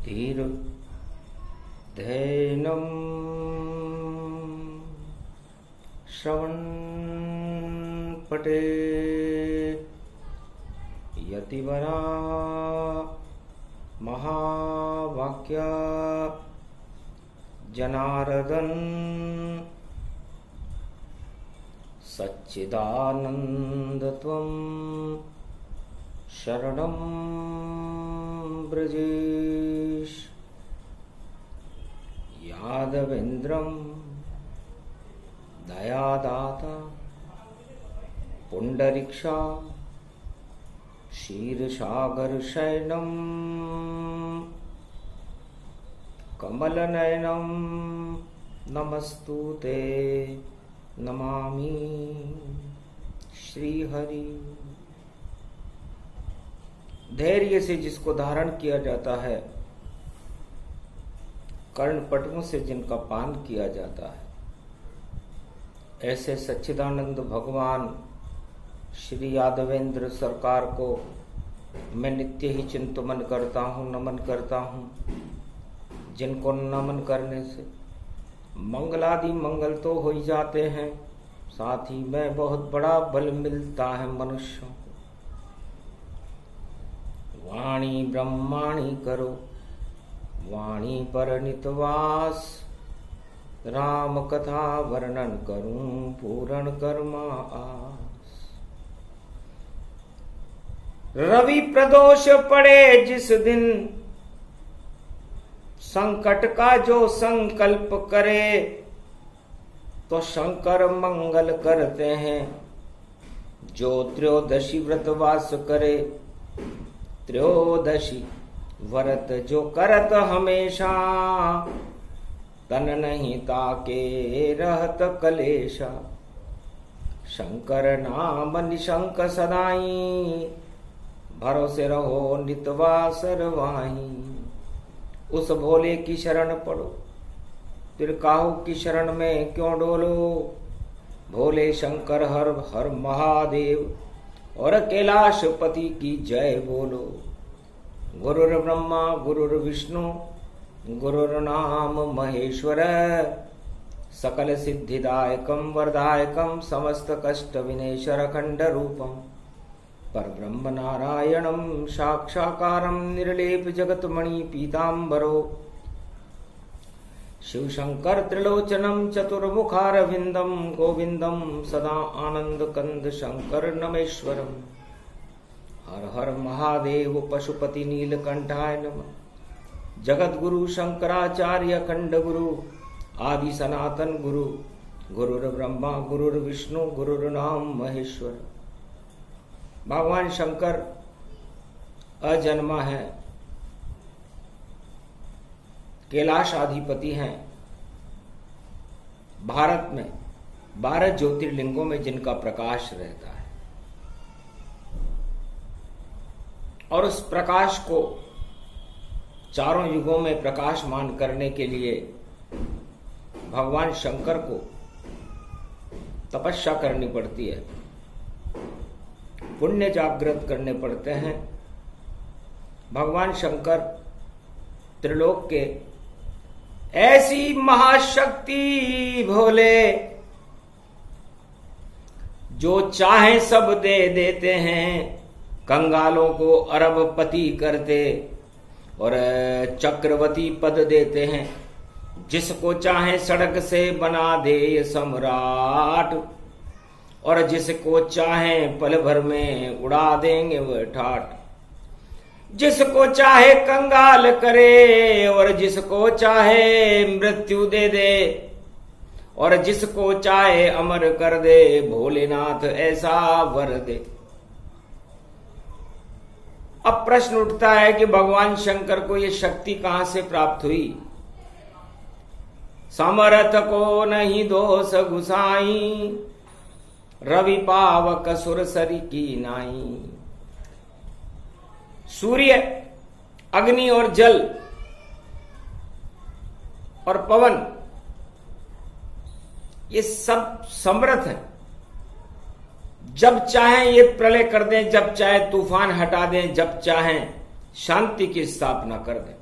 धीर धैनम श्रवण पटे यतिवरा महावाक्य जनार्दन सच्चिदानंदत्वं शरणं ब्रजेश यादवेन्द्रं दयादाता पुंडरीक्षा क्षीरसागर शयनं कमलनयनं नमस्तुते नमामि श्रीहरि। धैर्य से जिसको धारण किया जाता है, कर्णपटुओं से जिनका पान किया जाता है, ऐसे सच्चिदानंद भगवान श्री यादवेंद्र सरकार को मैं नित्य ही चिंतन करता हूँ, नमन करता हूँ, जिनको नमन करने से मंगलादि मंगल तो हो ही जाते हैं, साथ ही में बहुत बड़ा बल मिलता है मनुष्यों को। वाणी ब्रह्माणी करो वाणी पर नितवास, राम कथा वर्णन करूं पूर्ण कर्मा आस। रवि प्रदोष पड़े जिस दिन, संकट का जो संकल्प करे, तो शंकर मंगल करते हैं। जो त्रयोदशी व्रतवास करे, त्रयोदशी व्रत जो करत हमेशा, तन नहीं ताके रहत कलेशा। शंकर नाम निशंक सदाई, भरोसे रहो नितवा सरवाही। उस भोले की शरण पड़ो, फिर काहू की शरण में क्यों डोलो। भोले शंकर हर हर महादेव, और कैलाशपति की जय बोलो। गुरुर् ब्रह्मा गुरुर्विष्णु गुरुर्नाम महेश्वर, सकल सिद्धिदायकं वरदायकं समस्त कष्ट विनेशर खंड रूपम। परब्रह्म नारायणं साक्षाकारं निर्लेप जगतमणि पीतांबरो। शिव शंकर त्रिलोचनं चतुर्मुखारविंदं, गोविंदं सदा आनंद कंद शंकर नमेश्वरम। हर हर महादेव पशुपति नीलकंठाय नमः। जगत गुरु शंकराचार्य खंड गुरु, आदि सनातन गुरु। गुरुर्ब्रह्मा गुरुर्विष्णु गुरुर्नाम महेश्वर। भगवान शंकर अजन्मा है, कैलाशाधिपति हैं। भारत में 12 ज्योतिर्लिंगों में जिनका प्रकाश रहता है, और उस प्रकाश को चारों युगों में प्रकाशमान करने के लिए भगवान शंकर को तपस्या करनी पड़ती है, पुण्य जागृत करने पड़ते हैं। भगवान शंकर त्रिलोक के ऐसी महाशक्ति भोले, जो चाहे सब दे देते हैं। कंगालों को अरबपति करते और चक्रवर्ती पद देते हैं। जिसको चाहे सड़क से बना दे सम्राट, और जिसको चाहे पल भर में उड़ा देंगे वह ठाट। जिसको चाहे कंगाल करे, और जिसको चाहे मृत्यु दे दे, और जिसको चाहे अमर कर दे। भोलेनाथ ऐसा वर दे। अब प्रश्न उठता है कि भगवान शंकर को ये शक्ति कहां से प्राप्त हुई। समर्थ को नहीं दोष गुसाई, रवि पावक सुरसरी की नाई। सूर्य, अग्नि और जल और पवन, ये सब समर्थ हैं। जब चाहें ये प्रलय कर दें, जब चाहे तूफान हटा दें, जब चाहें शांति की स्थापना कर दें।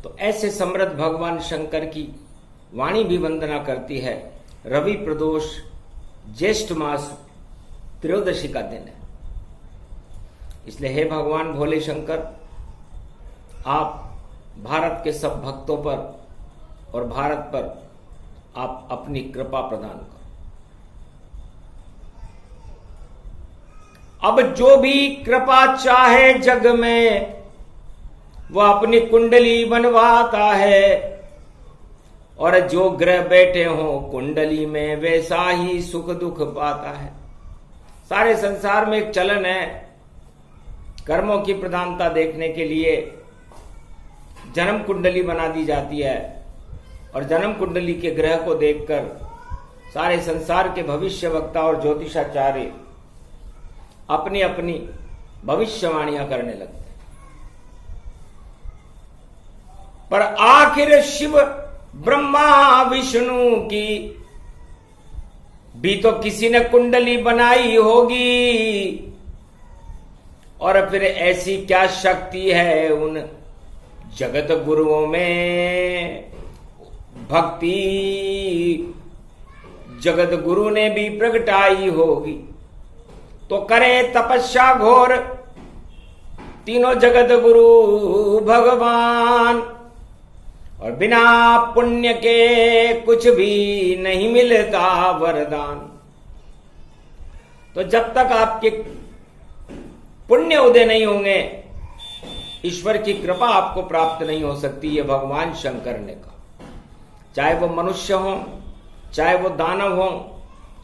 तो ऐसे समृद्ध भगवान शंकर की वाणी भी वंदना करती है। रवि प्रदोष ज्येष्ठ मास त्रयोदशी का दिन है। इसलिए हे भगवान भोले शंकर, आप भारत के सब भक्तों पर और भारत पर आप अपनी कृपा प्रदान करो। अब जो भी कृपा चाहे जग में, वह अपनी कुंडली बनवाता है, और जो ग्रह बैठे हों कुंडली में वैसा ही सुख दुख पाता है। सारे संसार में एक चलन है, कर्मों की प्रधानता देखने के लिए जन्म कुंडली बना दी जाती है, और जन्म कुंडली के ग्रह को देखकर सारे संसार के भविष्य वक्ता और ज्योतिषाचार्य अपनी अपनी भविष्यवाणियां करने लगते हैं। पर आखिर शिव ब्रह्मा विष्णु की भी तो किसी ने कुंडली बनाई होगी, और फिर ऐसी क्या शक्ति है उन जगत गुरुओं में, भक्ति जगत गुरु ने भी प्रगटाई होगी। तो करे तपस्या घोर तीनों जगत गुरु भगवान, और बिना पुण्य के कुछ भी नहीं मिलता वरदान। तो जब तक आपके पुण्य उदय नहीं होंगे, ईश्वर की कृपा आपको प्राप्त नहीं हो सकती। ये भगवान शंकर ने कहा। चाहे वो मनुष्य हो, चाहे वो दानव हो,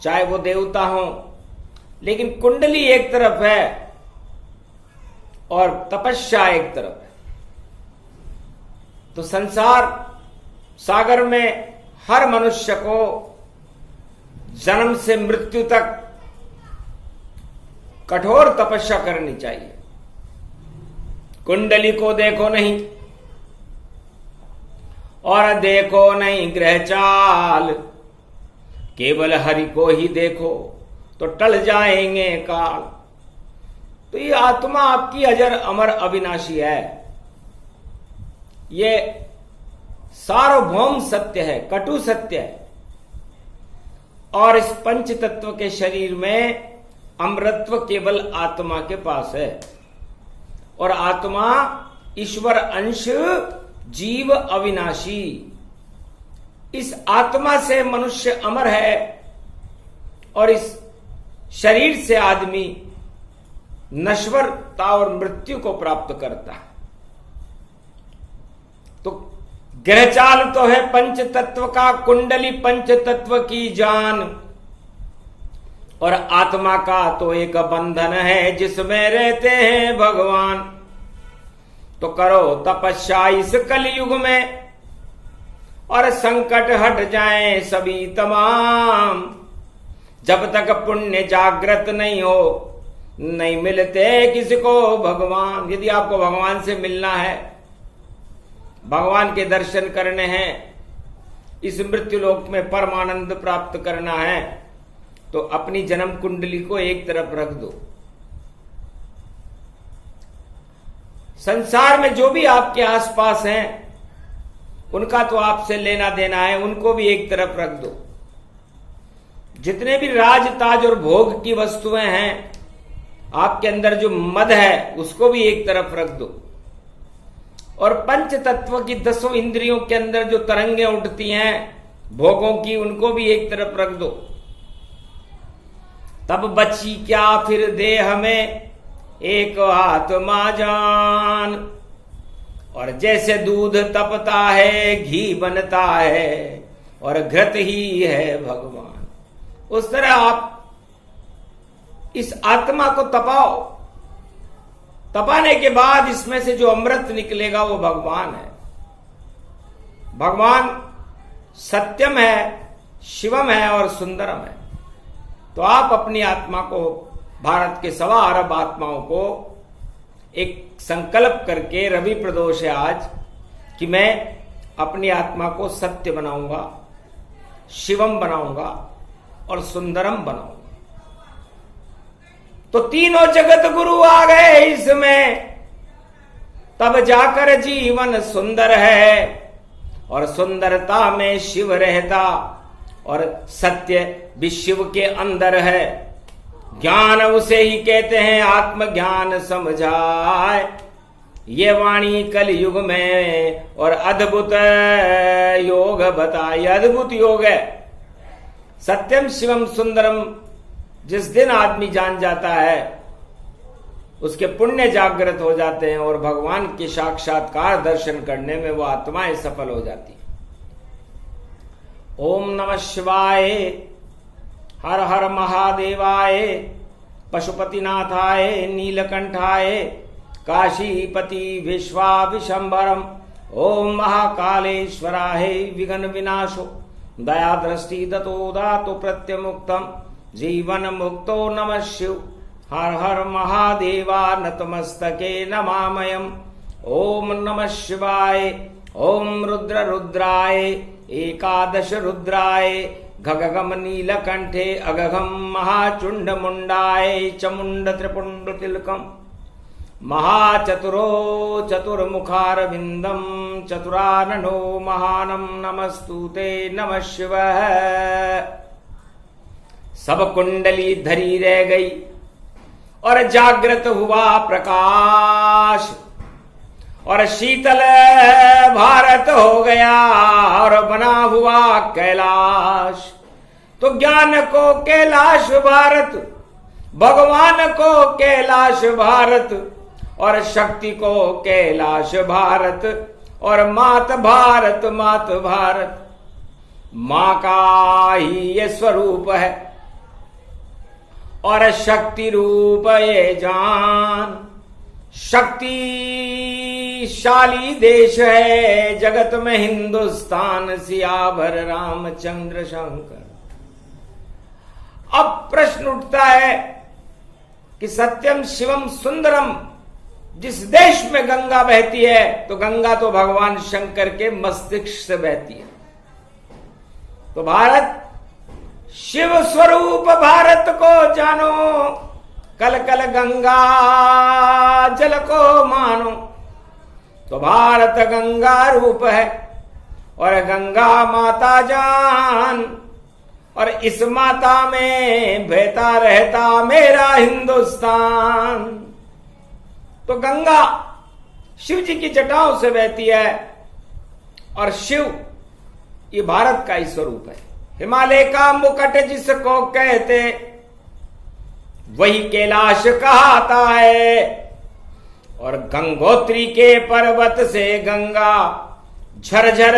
चाहे वो देवता हो, लेकिन कुंडली एक तरफ है और तपस्या एक तरफ है। तो संसार सागर में हर मनुष्य को जन्म से मृत्यु तक कठोर तपस्या करनी चाहिए। कुंडली को देखो नहीं और देखो नहीं ग्रह चाल, केवल हरि को ही देखो तो टल जाएंगे काल। तो ये आत्मा आपकी अजर अमर अविनाशी है। ये सार्वभौम सत्य है, कटु सत्य है। और इस पंच तत्व के शरीर में अमृतत्व केवल आत्मा के पास है, और आत्मा ईश्वर अंश, जीव अविनाशी। इस आत्मा से मनुष्य अमर है, और इस शरीर से आदमी नश्वरता और मृत्यु को प्राप्त करता है। तो ग्रहचाल तो है पंच तत्व का, कुंडली पंच तत्व की जान, और आत्मा का तो एक बंधन है जिसमें रहते हैं भगवान। तो करो तपस्या इस कलयुग में, और संकट हट जाएं सभी तमाम। जब तक पुण्य जागृत नहीं हो, नहीं मिलते किसी को भगवान। यदि आपको भगवान से मिलना है, भगवान के दर्शन करने हैं, इस मृत्यु लोक में परमानंद प्राप्त करना है, तो अपनी जन्म कुंडली को एक तरफ रख दो। संसार में जो भी आपके आसपास हैं, उनका तो आपसे लेना देना है, उनको भी एक तरफ रख दो। जितने भी राज ताज और भोग की वस्तुएं हैं, आपके अंदर जो मद है उसको भी एक तरफ रख दो। और पंच तत्व की 10 इंद्रियों के अंदर जो तरंगें उठती हैं भोगों की, उनको भी एक तरफ रख दो। तब बची क्या फिर देह में एक आत्मा जान। और जैसे दूध तपता है घी बनता है, और घृत ही है भगवान, उस तरह आप इस आत्मा को तपाओ। तपाने के बाद इसमें से जो अमृत निकलेगा वो भगवान है। भगवान सत्यम है, शिवम है और सुंदरम है। तो आप अपनी आत्मा को, भारत के 1.25 अरब आत्माओं को एक संकल्प करके, रवि प्रदोष है आज, कि मैं अपनी आत्मा को सत्य बनाऊंगा, शिवम बनाऊंगा और सुंदरम बनाऊंगा। तो तीनों जगत गुरु आ गए इसमें, तब जाकर जीवन सुंदर है, और सुंदरता में शिव रहता, और सत्य भी शिव के अंदर है। ज्ञान उसे ही कहते हैं आत्मज्ञान समझाए, ये वाणी कल युग में और अद्भुत योग बताए। अद्भुत योग है। सत्यम शिवम सुंदरम जिस दिन आदमी जान जाता है, उसके पुण्य जागृत हो जाते हैं और भगवान के साक्षात्कार दर्शन करने में वो आत्माएं सफल हो जाती है। ओम नमः शिवाय, हर हर महादेवाय, पशुपतिनाथाय, नीलकंठाय, काशीपति विश्वाविशंभरम। ओम महाकालेश्वराय विघ्न विनाशो, दया दृष्टि दतो दातो प्रत्यमुक्तम, जीवन मुक्तो नमः शिव। हर हर महादेवा नतमस्तके नमामयम्। ओम नमः शिवाय। ओम रुद्र रुद्राय, एकादश रुद्राय, घगगम नीलकंठे, अगघम महाचुंड मुंडाय, चमुंड त्रिपुंड तिलकम, महाचतुरो चतुर्मुखारविंदम, चतुराननो महानम, नमस्तुते नमः शिवः। सब कुंडली धरी रह गई और जागृत हुआ प्रकाश, और शीतल भारत हो गया और बना हुआ कैलाश। तो ज्ञान को कैलाश भारत, भगवान को कैलाश भारत, और शक्ति को कैलाश भारत, और मात भारत मात भारत। मां का ही ये स्वरूप है और शक्ति रूप ये जान। शक्तिशाली देश है जगत में हिंदुस्तान, सियावर रामचंद्र शंकर। अब प्रश्न उठता है कि सत्यम शिवम सुंदरम जिस देश में गंगा बहती है, तो गंगा तो भगवान शंकर के मस्तिष्क से बहती है। तो भारत शिव स्वरूप भारत को जानो, कल कल गंगा जल को मानो। तो भारत गंगा रूप है और गंगा माता जान, और इस माता में बहता रहता मेरा हिंदुस्तान। तो गंगा शिव जी की जटाओं से बहती है, और शिव ये भारत का ही स्वरूप है। हिमालय का मुकुट जिसको कहते, वही कैलाश कहाता है, और गंगोत्री के पर्वत से गंगा झरझर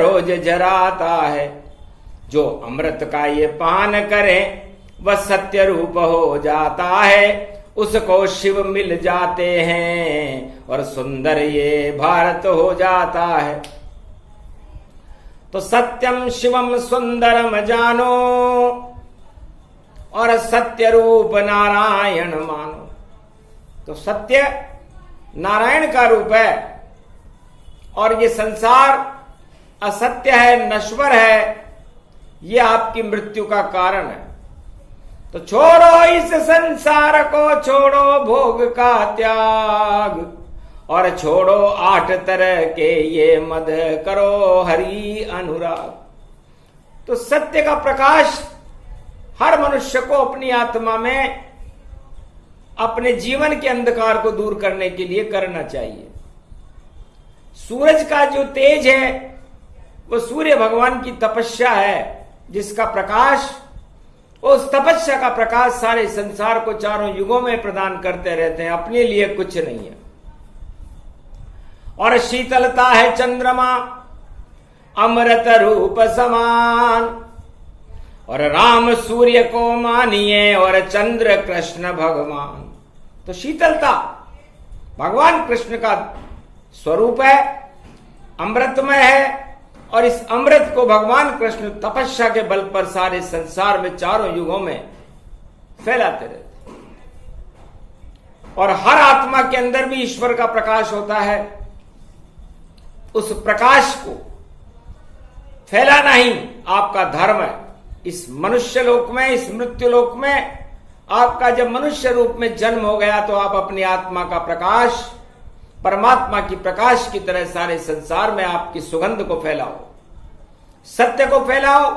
रोज झराता है। जो अमृत का ये पान करे वह सत्य रूप हो जाता है, उसको शिव मिल जाते हैं और सुंदर ये भारत हो जाता है। तो सत्यम शिवम सुंदरम जानो, और सत्य रूप नारायण मानो। तो सत्य नारायण का रूप है, और ये संसार असत्य है, नश्वर है, ये आपकी मृत्यु का कारण है। तो छोड़ो इस संसार को, छोड़ो भोग का त्याग, और छोड़ो 8 तरह के ये मद, करो हरि अनुराग। तो सत्य का प्रकाश हर मनुष्य को अपनी आत्मा में अपने जीवन के अंधकार को दूर करने के लिए करना चाहिए। सूरज का जो तेज है वो सूर्य भगवान की तपस्या है, जिसका प्रकाश, उस तपस्या का प्रकाश सारे संसार को चारों युगों में प्रदान करते रहते हैं, अपने लिए कुछ नहीं है। और शीतलता है चंद्रमा अमृत रूप समान, और राम सूर्य को मानिए और चंद्र कृष्ण भगवान। तो शीतलता भगवान कृष्ण का स्वरूप है, अमृतमय है, और इस अमृत को भगवान कृष्ण तपस्या के बल पर सारे संसार में चारों युगों में फैलाते रहते। और हर आत्मा के अंदर भी ईश्वर का प्रकाश होता है, उस प्रकाश को फैलाना ही आपका धर्म है। इस मनुष्य लोक में, इस मृत्यु लोक में आपका जब मनुष्य रूप में जन्म हो गया, तो आप अपनी आत्मा का प्रकाश परमात्मा की प्रकाश की तरह सारे संसार में आपकी सुगंध को फैलाओ, सत्य को फैलाओ,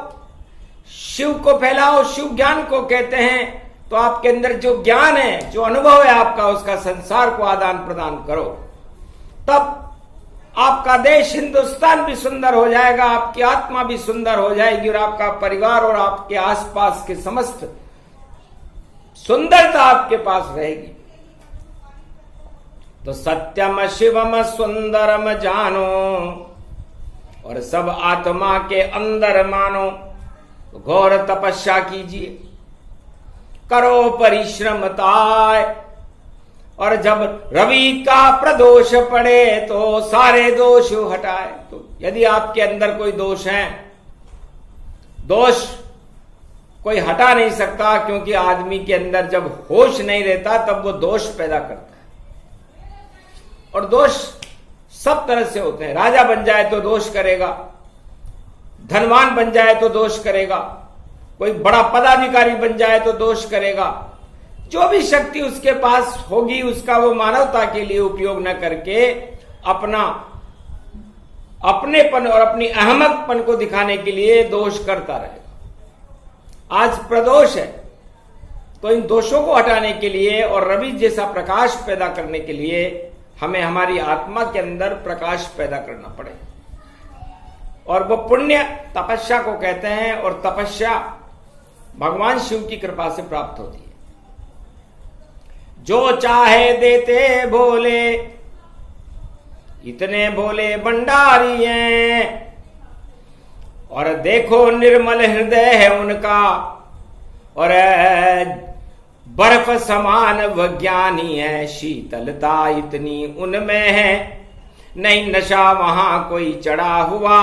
शिव को फैलाओ। शिव ज्ञान को कहते हैं। तो आपके अंदर जो ज्ञान है, जो अनुभव है आपका, उसका संसार को आदान प्रदान करो। तब आपका देश हिंदुस्तान भी सुंदर हो जाएगा, आपकी आत्मा भी सुंदर हो जाएगी और आपका परिवार और आपके आसपास के समस्त सुंदरता आपके पास रहेगी। तो सत्यम शिवम सुंदरम जानो और सब आत्मा के अंदर मानो। तो घोर तपस्या कीजिए, करो परिश्रमताय। और जब रवि का प्रदोष पड़े तो सारे दोष हटाए। तो यदि आपके अंदर कोई दोष है, दोष कोई हटा नहीं सकता, क्योंकि आदमी के अंदर जब होश नहीं रहता तब वो दोष पैदा करता है। और दोष सब तरह से होते हैं। राजा बन जाए तो दोष करेगा, धनवान बन जाए तो दोष करेगा, कोई बड़ा पदाधिकारी बन जाए तो दोष करेगा। जो भी शक्ति उसके पास होगी उसका वो मानवता के लिए उपयोग न करके अपना अपनेपन और अपनी अहमकपन को दिखाने के लिए दोष करता रहेगा। आज प्रदोष है, तो इन दोषों को हटाने के लिए और रवि जैसा प्रकाश पैदा करने के लिए हमें हमारी आत्मा के अंदर प्रकाश पैदा करना पड़ेगा। और वो पुण्य तपस्या को कहते हैं। और तपस्या भगवान शिव की कृपा से प्राप्त होती है। जो चाहे देते भोले, इतने भोले भंडारी हैं। और देखो निर्मल हृदय है उनका, और बर्फ समान वज्ञानी है। शीतलता इतनी उनमें है, नहीं नशा वहां कोई चढ़ा हुआ,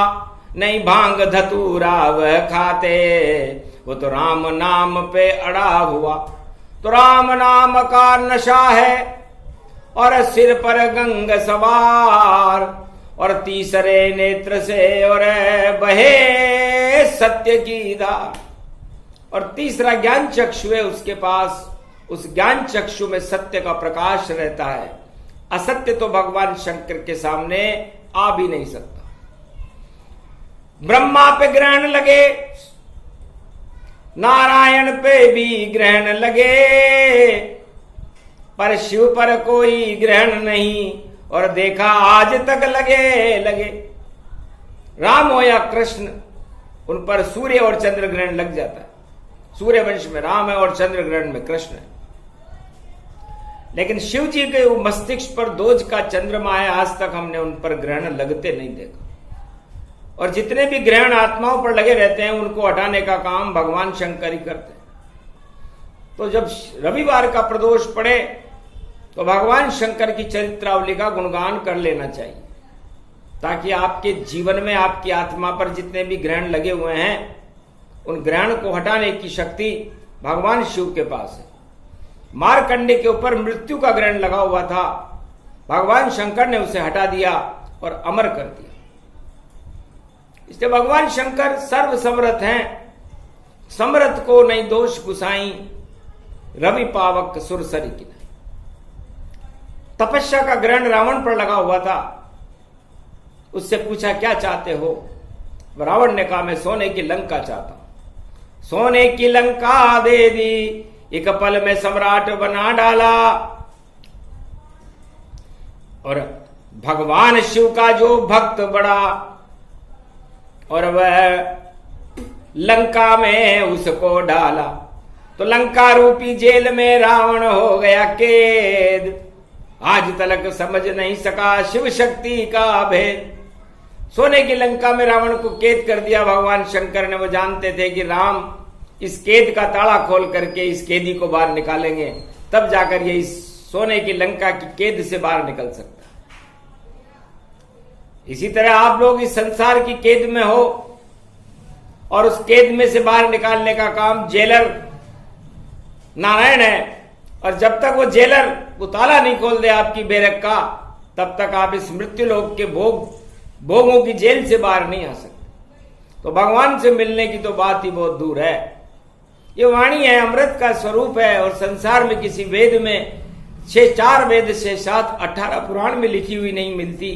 नहीं भांग धतूरा वह खाते, वो तो राम नाम पे अड़ा हुआ। तो राम नाम का नशा है और सिर पर गंग सवार, और तीसरे नेत्र से और बहे सत्य की धार। और तीसरा ज्ञान चक्षु है उसके पास, उस ज्ञान चक्षु में सत्य का प्रकाश रहता है। असत्य तो भगवान शंकर के सामने आ भी नहीं सकता। ब्रह्मा पे ग्रहण लगे, नारायण पे भी ग्रहण लगे, पर शिव पर कोई ग्रहण नहीं। और देखा आज तक लगे राम हो या कृष्ण, उन पर सूर्य और चंद्र ग्रहण लग जाता है। सूर्य वंश में राम है और चंद्र ग्रहण में कृष्ण है। लेकिन शिव जी के मस्तिष्क पर दोज का चंद्रमा है, आज तक हमने उन पर ग्रहण लगते नहीं देखा। और जितने भी ग्रहण आत्माओं पर लगे रहते हैं उनको हटाने का काम भगवान शंकर ही करते हैं। तो जब रविवार का प्रदोष पड़े तो भगवान शंकर की चरित्रावली का गुणगान कर लेना चाहिए, ताकि आपके जीवन में आपकी आत्मा पर जितने भी ग्रहण लगे हुए हैं उन ग्रहण को हटाने की शक्ति भगवान शिव के पास है। मारकंडे के ऊपर मृत्यु का ग्रहण लगा हुआ था, भगवान शंकर ने उसे हटा दिया और अमर कर दिया। इसलिए भगवान शंकर सर्व समर्थ हैं। समर्थ को नहीं दोष गुसाई, रवि पावक सुरसरी की। तपस्या का ग्रहण रावण पर लगा हुआ था। उससे पूछा क्या चाहते हो? रावण ने कहा मैं सोने की लंका चाहता हूं। सोने की लंका दे दी, एक पल में सम्राट बना डाला। और भगवान शिव का जो भक्त बड़ा, और वह लंका में उसको डाला। तो लंका रूपी जेल में रावण हो गया कैद। आज तक समझ नहीं सका शिव शक्ति का भेद। सोने की लंका में रावण को कैद कर दिया भगवान शंकर ने। वो जानते थे कि राम इस कैद का ताला खोल करके इस कैदी को बाहर निकालेंगे, तब जाकर ये इस सोने की लंका की कैद से बाहर निकल सकता। इसी तरह आप लोग इस संसार की कैद में हो, और उस कैद में से बाहर निकालने का काम जेलर नारायण है। और जब तक वो जेलर वो ताला नहीं खोल दे आपकी बैरक का, तब तक आप इस मृत्यु लोक के भोगों की जेल से बाहर नहीं आ सकते। तो भगवान से मिलने की तो बात ही बहुत दूर है। ये वाणी है, अमृत का स्वरूप है। और संसार में किसी वेद में 4 वेद से 18 पुराण में लिखी हुई नहीं मिलती।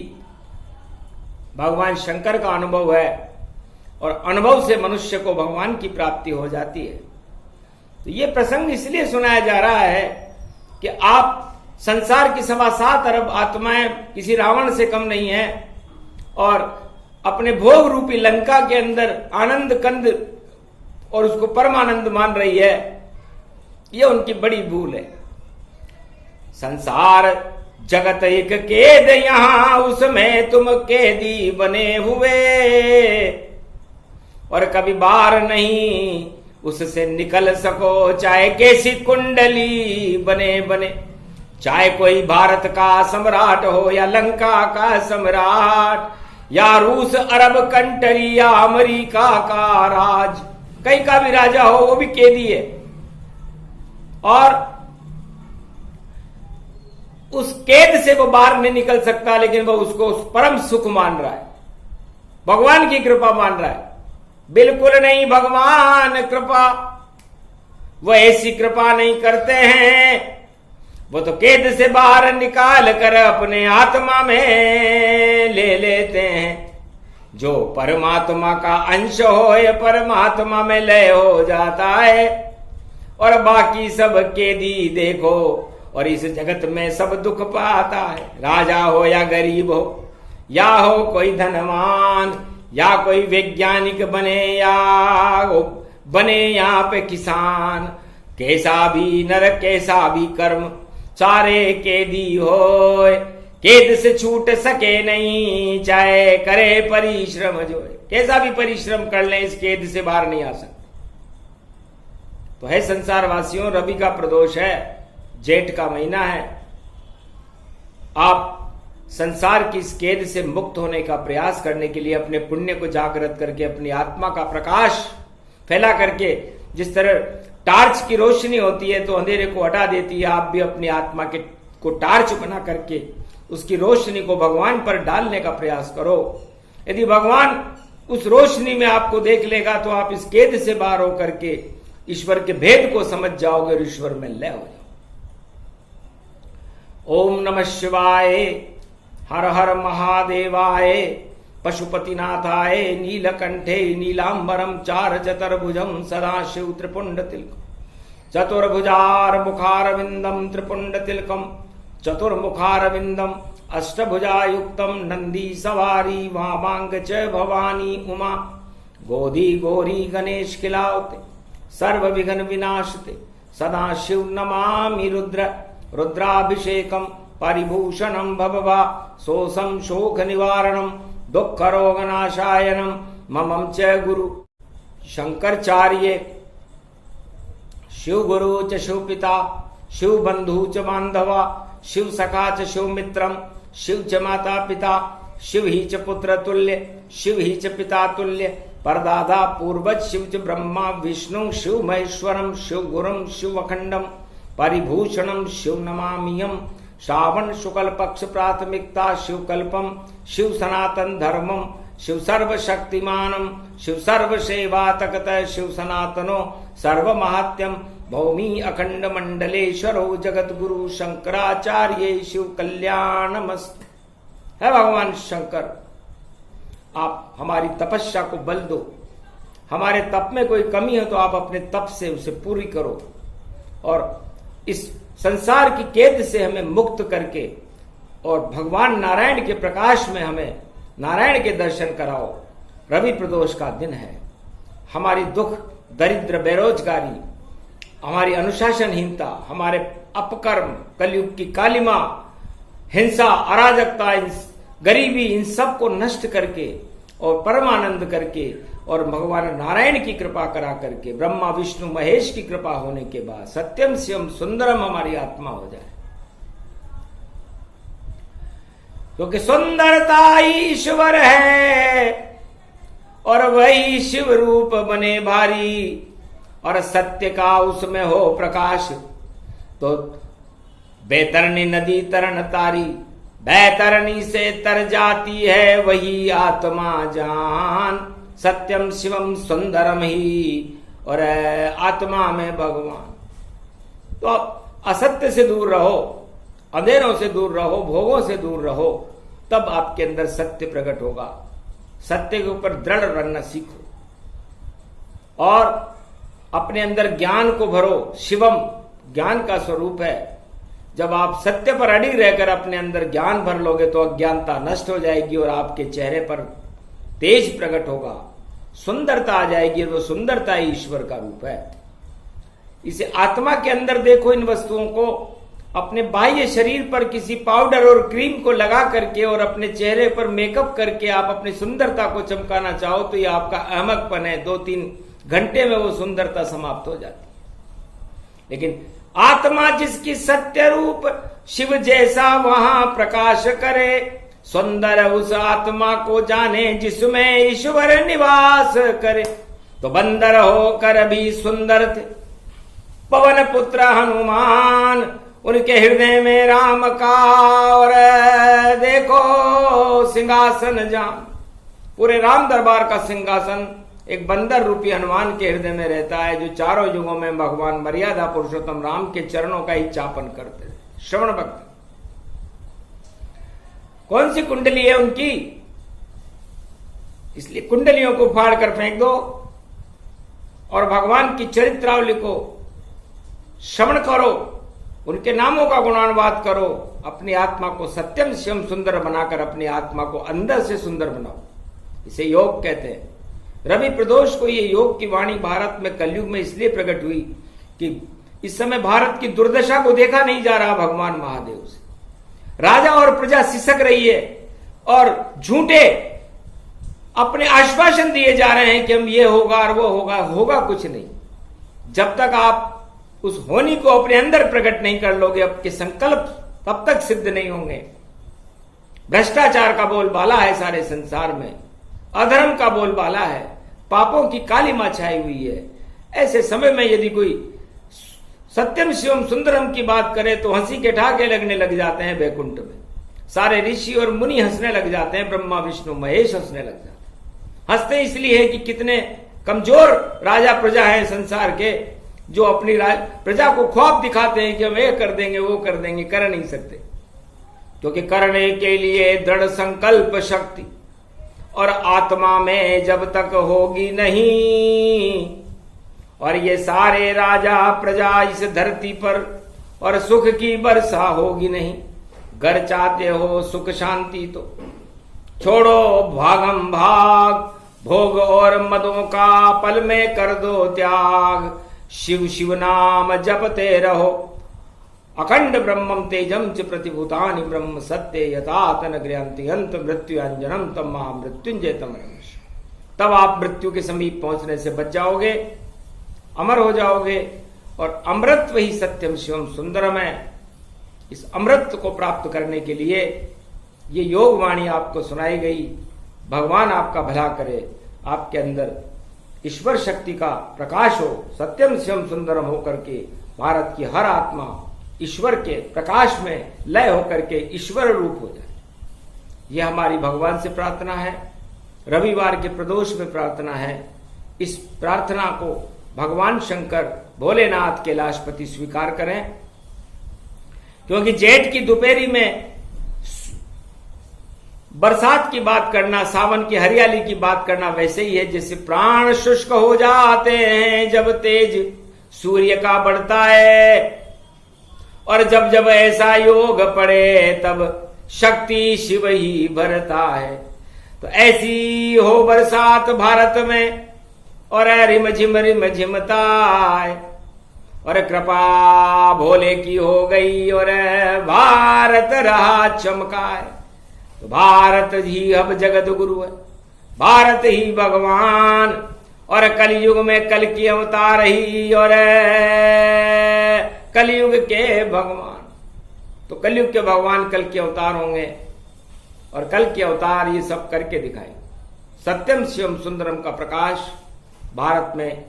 भगवान शंकर का अनुभव है और अनुभव से मनुष्य को भगवान की प्राप्ति हो जाती है। तो ये प्रसंग इसलिए सुनाया जा रहा है कि आप संसार की 7.25 अरब आत्माएं किसी रावण से कम नहीं है और अपने भोग रूपी लंका के अंदर आनंद कंद और उसको परमानंद मान रही है। यह उनकी बड़ी भूल है। संसार जगत एक कैद, यहां उसमें तुम कैदी बने हुए, और कभी बाहर नहीं उससे निकल सको, चाहे कैसी कुंडली बने बने। चाहे कोई भारत का सम्राट हो या लंका का सम्राट या रूस अरब कंट्री या अमेरिका का राज, कहीं का भी राजा हो वो भी कैदी है। और उस कैद से वो बाहर नहीं निकल सकता, लेकिन वो उसको परम सुख मान रहा है, भगवान की कृपा मान रहा है। बिल्कुल नहीं, भगवान कृपा वो ऐसी कृपा नहीं करते हैं। वो तो कैद से बाहर निकाल कर अपने आत्मा में ले लेते हैं। जो परमात्मा का अंश हो या परमात्मा में लय हो जाता है, और बाकी सब कैदी देखो, और इस जगत में सब दुख पाता है। राजा हो या गरीब हो, या हो कोई धनवान, या कोई वैज्ञानिक बने या बने यहाँ पे किसान, कैसा भी नर कैसा भी कर्म, सारे कैदी हो। कैद से छूट सके नहीं, चाहे करे परिश्रम जो है, कैसा भी परिश्रम कर ले इस कैद से बाहर नहीं आ सकते। तो है संसार वासियों, रवि का प्रदोष है, जेठ का महीना है। आप संसार की इस कैद से मुक्त होने का प्रयास करने के लिए अपने पुण्य को जागृत करके, अपनी आत्मा का प्रकाश फैला करके, जिस तरह टार्च की रोशनी होती है तो अंधेरे को हटा देती है, आप भी अपनी आत्मा के को टार्च बना करके उसकी रोशनी को भगवान पर डालने का प्रयास करो। यदि भगवान उस रोशनी में आपको देख लेगा तो आप इस कैद से बाहर होकर के ईश्वर के भेद को समझ जाओगे और ईश्वर में लय हो जाओगे। ओम नमः शिवाय, हर हर महादेवाय, पशुपतिनाथाय, नीलकंठे नीलांबरम चार चतुर्भुजं सदाशिव त्रिपुंड तिलकम, चतुर्भुजार मुखारविंदम त्रिपुंड तिलकम, चतुर्मुखारविंदम अष्टभुजायुक्तम, नंदी सवारी वामांग च भवानी उमा, गोदी गौरी गणेश खिलावते, सर्व विघ्न विनाशते, सदाशिव नमामि रुद्र, रुद्राभिषेकम परिभूषणम भववा, सोसम शोक निवारणम, दुख रोग नाशायनम, ममं च गुरु शंकराचार्य, शिव गुरु च शिव पिता, शिव बंधु च बांधवा, शिव सखा च शिव मित्रम, शिव च माता पिता, शिव ही च पुत्र तुल्य, शिव ही च पिता तुल्य, परदादा पूर्वज, शिव च ब्रह्मा विष्णु, शिव महेश्वरम, शिव गुरुम शिव अखंडम, परिभूषणम शिव नमामियम, श्रावण शुक्ल पक्ष प्राथमिकता शिव कल्पम, शिव सनातन धर्मम, शिव सर्व शक्तिमानम, शिव सर्व सेवा तकत, शिव सनातनो सर्व महात्यम, भौमी अखंड मंडलेश्वरो जगत गुरु शंकराचार्य शिव कल्याणमस्तु। है भगवान शंकर, आप हमारी तपस्या को बल दो। हमारे तप में कोई कमी हो तो आप अपने तप से उसे पूरी करो, और इस संसार की कैद से हमें मुक्त करके और भगवान नारायण के प्रकाश में हमें नारायण के दर्शन कराओ। रवि प्रदोष का दिन है। हमारी दुख, दरिद्र, बेरोजगारी, हमारी अनुशासनहीनता, हमारे अपकर्म, कलयुग की कालिमा, हिंसा, अराजकता, गरीबी, इन सब को नष्ट करके और परमानंद करके और भगवान नारायण की कृपा करा करके, ब्रह्मा विष्णु महेश की कृपा होने के बाद सत्यम शिवम सुंदरम हमारी आत्मा हो जाए। क्योंकि सुंदरता ईश्वर है और वही शिव रूप बने भारी, और सत्य का उसमें हो प्रकाश। तो बैतरणी नदी तरन तारी, बैतरणी से तर जाती है वही आत्मा जान, सत्यम शिवम सुंदरम ही, और आत्मा में भगवान। तो असत्य से दूर रहो, अंधेरों से दूर रहो, भोगों से दूर रहो, तब आपके अंदर सत्य प्रकट होगा। सत्य के ऊपर दृढ़ रहना सीखो और अपने अंदर ज्ञान को भरो। शिवम ज्ञान का स्वरूप है। जब आप सत्य पर अड़ी रहकर अपने अंदर ज्ञान भर लोगे तो अज्ञानता नष्ट हो जाएगी और आपके चेहरे पर तेज प्रकट होगा, सुंदरता आ जाएगी। वो सुंदरता ही ईश्वर का रूप है। इसे आत्मा के अंदर देखो। इन वस्तुओं को अपने बाह्य शरीर पर किसी पाउडर और क्रीम को लगा करके और अपने चेहरे पर मेकअप करके आप अपनी सुंदरता को चमकाना चाहो तो ये आपका अहमकपन है। 2-3 घंटे में वो सुंदरता समाप्त हो जाती है। लेकिन आत्मा जिसकी सत्य रूप शिव जैसा वहां प्रकाश करे, सुंदर उस आत्मा को जाने जिसमें ईश्वर निवास करे। तो बंदर होकर भी सुंदर थे पवन पुत्र हनुमान, उनके हृदय में राम का और देखो सिंहासन जान। पूरे राम दरबार का सिंहासन एक बंदर रूपी हनुमान के हृदय में रहता है, जो चारों युगों में भगवान मर्यादा पुरुषोत्तम राम के चरणों का ही चापन करते हैं। श्रवण भक्त कौन सी कुंडली है उनकी, इसलिए कुंडलियों को फाड़ कर फेंक दो और भगवान की चरित्रावली को श्रवण करो, उनके नामों का गुणानुवाद करो। अपनी आत्मा को सत्यम शिवम सुंदर बनाकर अपनी आत्मा को अंदर से सुंदर बनाओ। इसे योग कहते हैं। रवि प्रदोष को ये योग की वाणी भारत में कलयुग में इसलिए प्रकट हुई कि इस समय भारत की दुर्दशा को देखा नहीं जा रहा भगवान महादेव से। राजा और प्रजा सिसक रही है और झूठे अपने आश्वासन दिए जा रहे हैं कि हम ये होगा और वो होगा। होगा कुछ नहीं। जब तक आप उस होनी को अपने अंदर प्रकट नहीं कर लोगे, आपके संकल्प तब तक सिद्ध नहीं होंगे। भ्रष्टाचार का बोलबाला है सारे संसार में, अधर्म का बोलबाला है, पापों की काली मां छाई हुई है। ऐसे समय में यदि कोई सत्यम शिवम सुंदरम की बात करे तो हंसी के ठहाके लगने लग जाते हैं। बैकुंठ में सारे ऋषि और मुनि हंसने लग जाते हैं, ब्रह्मा विष्णु महेश हंसने लग जाते हैं। हंसते इसलिए है कि कितने कमजोर राजा प्रजा हैं संसार के, जो अपनी प्रजा को ख्वाब दिखाते हैं कि हम ये कर देंगे वो कर देंगे, कर नहीं सकते। क्योंकि करने के लिए दृढ़ संकल्प शक्ति और आत्मा में जब तक होगी नहीं, और ये सारे राजा प्रजा इस धरती पर और सुख की वर्षा होगी नहीं। घर चाहते हो सुख शांति तो छोड़ो भागम भाग, भोग और मदों का पल में कर दो त्याग। शिव शिव नाम जपते रहो, अखंड ब्रह्मम तेजम च प्रतिभूतानि ब्रह्म सत्य यथातन गृहंति अंत मृत्यु अंजनम तम महामृत्युंजय तम। तब आप मृत्यु के समीप पहुंचने से बच जाओगे, अमर हो जाओगे। और अमृत वही सत्यम शिवम सुंदरम है। इस अमृत को प्राप्त करने के लिए ये योग वाणी आपको सुनाई गई। भगवान आपका भला करे, आपके अंदर ईश्वर शक्ति का प्रकाश हो, सत्यम शिवम सुंदरम होकर के भारत की हर आत्मा ईश्वर के प्रकाश में लय होकर के ईश्वर रूप हो जाए। यह हमारी भगवान से प्रार्थना है, रविवार के प्रदोष में प्रार्थना है। इस प्रार्थना को भगवान शंकर भोलेनाथ कैलाशपति स्वीकार करें, क्योंकि जेठ की दोपहरी में बरसात की बात करना, सावन की हरियाली की बात करना वैसे ही है जैसे प्राण शुष्क हो जाते हैं जब तेज सूर्य का बढ़ता है, और जब जब ऐसा योग पड़े तब शक्ति शिव ही भरता है। तो ऐसी हो बरसात भारत में और रिम झिमता है, और कृपा भोले की हो गई और भारत रहा चमकाए। तो भारत ही अब जगत गुरु है, भारत ही भगवान, और कलयुग में कल की अवतार ही और कलयुग के भगवान। तो कलयुग के भगवान कल के अवतार होंगे और कल के अवतार ये सब करके दिखाएंगे। सत्यम शिवम सुंदरम का प्रकाश भारत में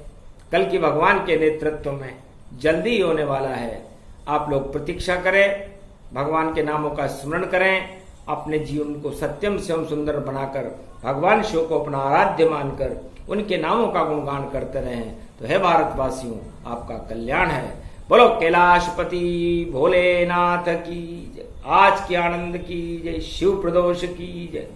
कल की भगवान के नेतृत्व में जल्दी होने वाला है। आप लोग प्रतीक्षा करें, भगवान के नामों का स्मरण करें, अपने जीवन को सत्यम शिवम सुंदर बनाकर भगवान शिव को अपना आराध्य मानकर उनके नामों का गुणगान करते रहें। तो हे भारतवासियों, आपका कल्याण है। बोलो कैलाशपति भोलेनाथ की जय। आज के आनंद की जय। शिव प्रदोष की जय।